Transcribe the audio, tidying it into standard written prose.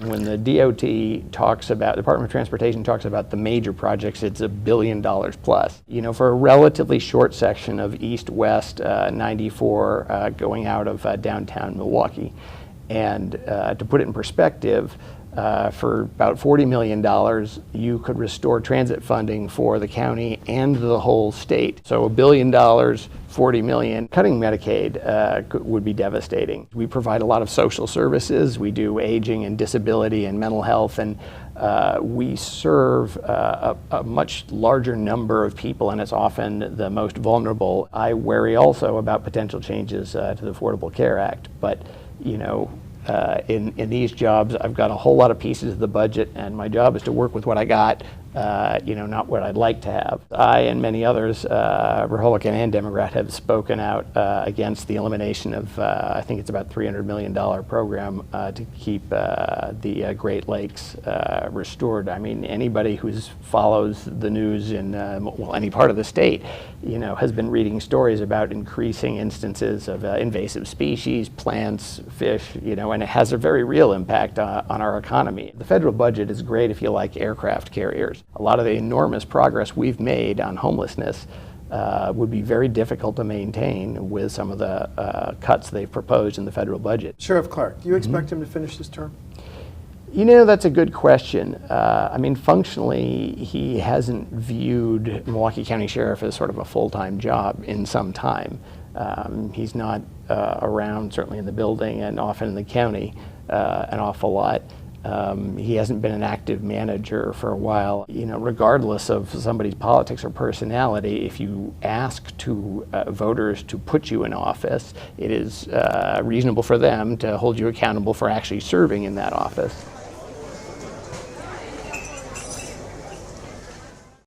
When the DOT talks about, Department of Transportation talks about the major projects, it's $1 billion plus. You know, for a relatively short section of east-west 94 going out of downtown Milwaukee. And to put it in perspective, for about $40 million, you could restore transit funding for the county and the whole state. So $1 billion, $40 million. Cutting Medicaid would be devastating. We provide a lot of social services. We do aging and disability and mental health, and we serve a much larger number of people, and it's often the most vulnerable. I worry also about potential changes to the Affordable Care Act, but you know, in these jobs, I've got a whole lot of pieces of the budget, and my job is to work with what I got, you know, not what I'd like to have. I and many others, Republican and Democrat, have spoken out against the elimination of, I think it's about $300 million program to keep the Great Lakes restored. I mean, anybody who follows the news in, well, any part of the state, you know, has been reading stories about increasing instances of invasive species, plants, fish, you know, and it has a very real impact on our economy. The federal budget is great if you like aircraft carriers. A lot of the enormous progress we've made on homelessness would be very difficult to maintain with some of the cuts they've proposed in the federal budget. Sheriff Clark, do you expect him to finish this term? You know, that's a good question. I mean, functionally, he hasn't viewed Milwaukee County Sheriff as sort of a full-time job in some time. He's not around, certainly in the building and often in the county, an awful lot. He hasn't been an active manager for a while. You know, regardless of somebody's politics or personality, if you ask voters to put you in office, it is reasonable for them to hold you accountable for actually serving in that office.